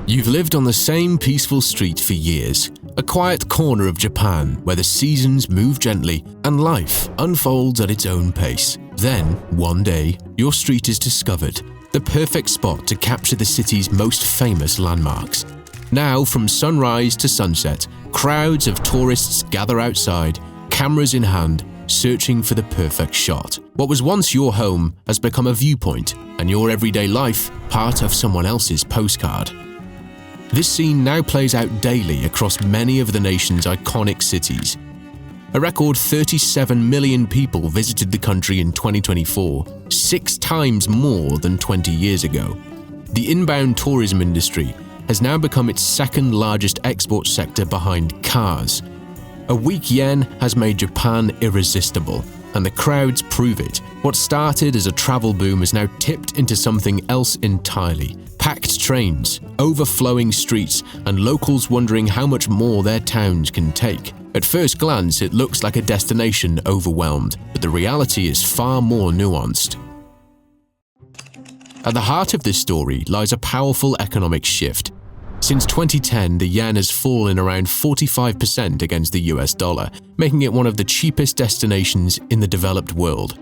You've lived on the same peaceful street for years, a quiet corner of Japan where the seasons move gently and life unfolds at its own pace. Then, one day, your street is discovered, the perfect spot to capture the city's most famous landmarks. Now, from sunrise to sunset, crowds of tourists gather outside, cameras in hand, searching for the perfect shot. What was once your home has become a viewpoint, and your everyday life part of someone else's postcard. This scene now plays out daily across many of the nation's iconic cities. A record 37 million people visited the country in 2024, 6 times more than 20 years ago. The inbound tourism industry has now become its second largest export sector behind cars. A weak yen has made Japan irresistible, and the crowds prove it. What started as a travel boom has now tipped into something else entirely. Packed trains, overflowing streets, and locals wondering how much more their towns can take. At first glance, it looks like a destination overwhelmed, but the reality is far more nuanced. At the heart of this story lies a powerful economic shift. Since 2010, the yen has fallen around 45% against the US dollar, making it one of the cheapest destinations in the developed world.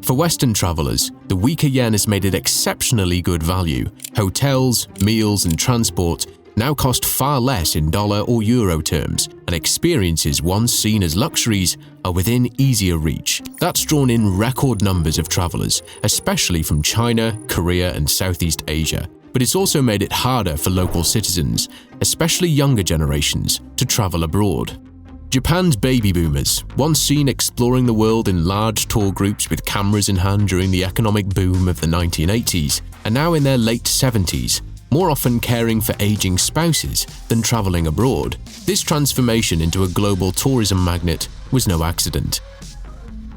For Western travelers, the weaker yen has made it exceptionally good value. Hotels, meals, and transport now cost far less in dollar or euro terms, and experiences once seen as luxuries are within easier reach. That's drawn in record numbers of travelers, especially from China, Korea, and Southeast Asia. But it's also made it harder for local citizens, especially younger generations, to travel abroad. Japan's baby boomers, once seen exploring the world in large tour groups with cameras in hand during the economic boom of the 1980s, are now in their late 70s, more often caring for aging spouses than traveling abroad. This transformation into a global tourism magnet was no accident.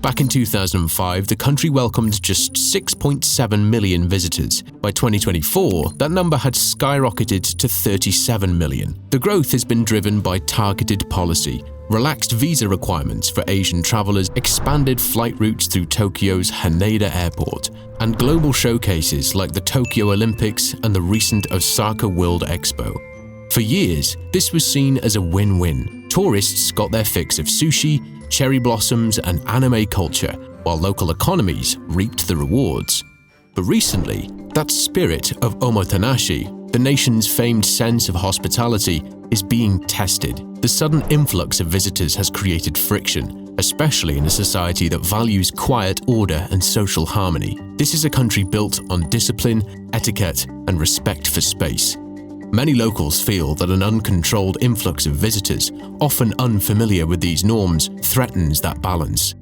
Back in 2005, the country welcomed just 6.7 million visitors. By 2024, that number had skyrocketed to 37 million. The growth has been driven by targeted policy, relaxed visa requirements for Asian travelers, expanded flight routes through Tokyo's Haneda Airport, and global showcases like the Tokyo Olympics and the recent Osaka World Expo. For years, this was seen as a win-win. Tourists got their fix of sushi, cherry blossoms, and anime culture, while local economies reaped the rewards. But recently, that spirit of omotenashi, the nation's famed sense of hospitality, is being tested. The sudden influx of visitors has created friction, especially in a society that values quiet order and social harmony. This is a country built on discipline, etiquette, and respect for space. Many locals feel that an uncontrolled influx of visitors, often unfamiliar with these norms, threatens that balance.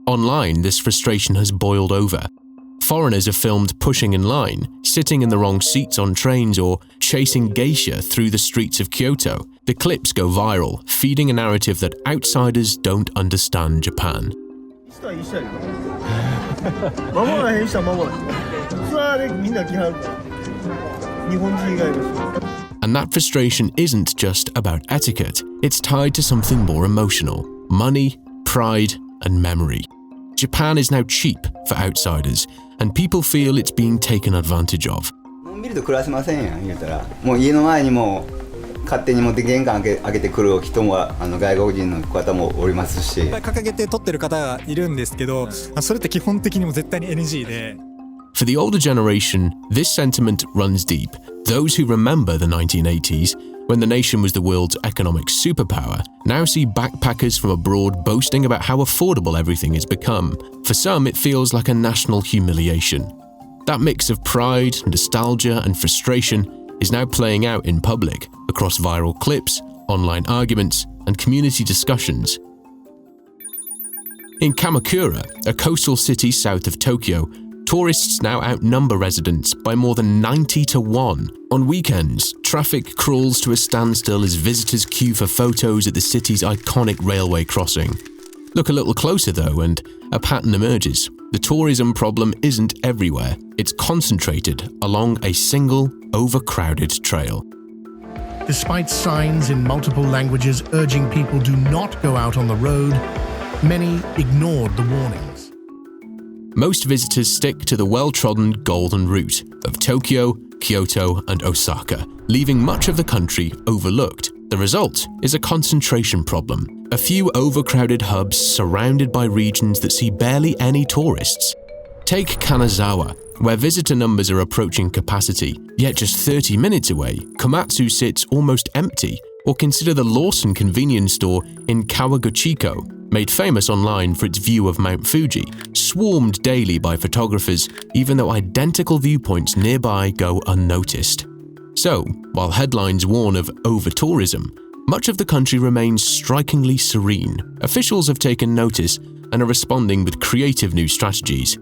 Online, this frustration has boiled over. Foreigners are filmed pushing in line, sitting in the wrong seats on trains, or chasing geisha through the streets of Kyoto. The clips go viral, feeding a narrative that outsiders don't understand Japan. And that frustration isn't just about etiquette, it's tied to something more emotional: money, pride, and memory. Japan is now cheap for outsiders, and people feel it's being taken advantage of. 勝手に持って玄関開けてくる人も外国人の方もおりますし。掲げて撮ってる方がいるんですけど、それって基本的にも絶対に NG で。For the older generation, this sentiment runs deep. Those who remember the 1980s, when the nation was the world's economic superpower, now see backpackers from abroad boasting about how affordable everything has become. For some, it feels like a national humiliation. That mix of pride, nostalgia, and frustration is now playing out in public, across viral clips, online arguments, and community discussions. In Kamakura, a coastal city south of Tokyo, tourists now outnumber residents by more than 90-1. On weekends, traffic crawls to a standstill as visitors queue for photos at the city's iconic railway crossing. Look a little closer though, and a pattern emerges. The tourism problem isn't everywhere. It's concentrated along a single, overcrowded trail. Despite signs in multiple languages urging people do not go out on the road, many ignored the warnings. most visitors stick to the well-trodden golden route of Tokyo, Kyoto, and Osaka, leaving much of the country overlooked. The result is a concentration problem. A few overcrowded hubs surrounded by regions that see barely any tourists. Take Kanazawa, where visitor numbers are approaching capacity, yet just 30 minutes away, Komatsu sits almost empty. Or consider the Lawson convenience store in Kawaguchiko, made famous online for its view of Mount Fuji, swarmed daily by photographers, even though identical viewpoints nearby go unnoticed. So, while headlines warn of overtourism, much of the country remains strikingly serene. Officials have taken notice and are responding with creative new strategies.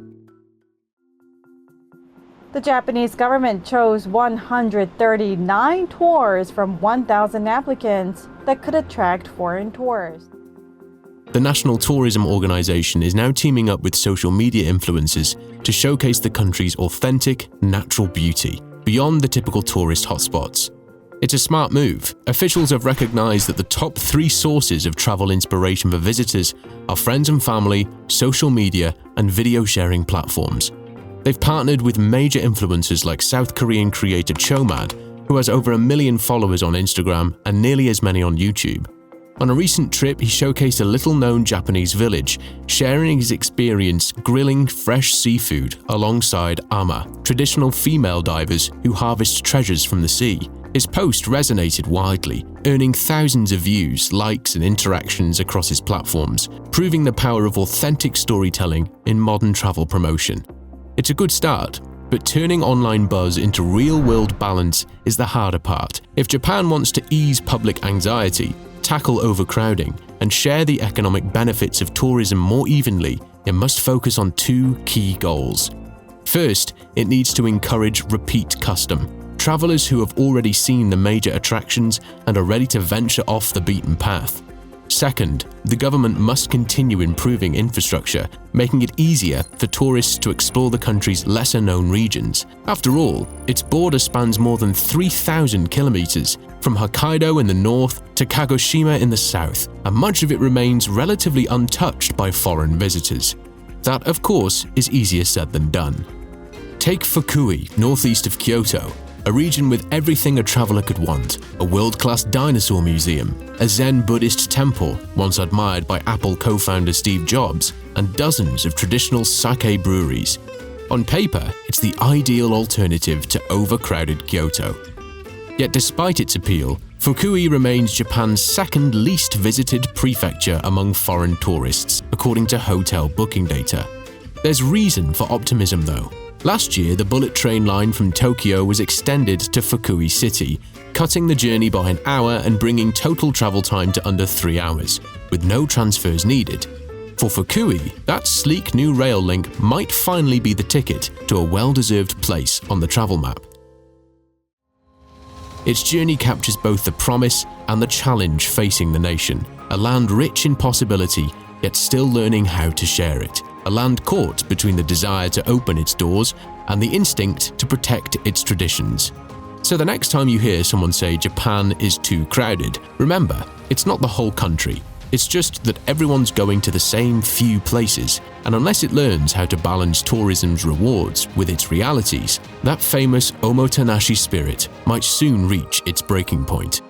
The Japanese government chose 139 tours from 1,000 applicants that could attract foreign tourists. The National Tourism Organization is now teaming up with social media influencers to showcase the country's authentic, natural beauty beyond the typical tourist hotspots. It's a smart move. Officials have recognized that the top 3 sources of travel inspiration for visitors are friends and family, social media, and video sharing platforms. They've partnered with major influencers like South Korean creator Chomad, who has over 1 million followers on Instagram and nearly as many on YouTube. On a recent trip, he showcased a little-known Japanese village, sharing his experience grilling fresh seafood alongside ama, traditional female divers who harvest treasures from the sea. His post resonated widely, earning thousands of views, likes, and interactions across his platforms, proving the power of authentic storytelling in modern travel promotion. It's a good start, but turning online buzz into real-world balance is the harder part. If Japan wants to ease public anxiety, tackle overcrowding, and share the economic benefits of tourism more evenly, it must focus on 2 key goals. First, it needs to encourage repeat custom. Travelers who have already seen the major attractions and are ready to venture off the beaten path. Second, the government must continue improving infrastructure, making it easier for tourists to explore the country's lesser-known regions. After all, its border spans more than 3,000 kilometers, from Hokkaido in the north to Kagoshima in the south, and much of it remains relatively untouched by foreign visitors. That, of course, is easier said than done. Take Fukui, northeast of Kyoto, a region with everything a traveler could want: a world-class dinosaur museum, a Zen Buddhist temple once admired by Apple co-founder Steve Jobs, and dozens of traditional sake breweries. On paper, it's the ideal alternative to overcrowded Kyoto. Yet despite its appeal, Fukui remains Japan's second least visited prefecture among foreign tourists, according to hotel booking data. There's reason for optimism though. Last year, the bullet train line from Tokyo was extended to Fukui City, cutting the journey by an hour and bringing total travel time to under 3 hours, with no transfers needed. For Fukui, that sleek new rail link might finally be the ticket to a well-deserved place on the travel map. Its journey captures both the promise and the challenge facing the nation, a land rich in possibility, yet still learning how to share it. A land caught between the desire to open its doors and the instinct to protect its traditions. So the next time you hear someone say Japan is too crowded, remember, it's not the whole country. It's just that everyone's going to the same few places, and unless it learns how to balance tourism's rewards with its realities, that famous omotenashi spirit might soon reach its breaking point.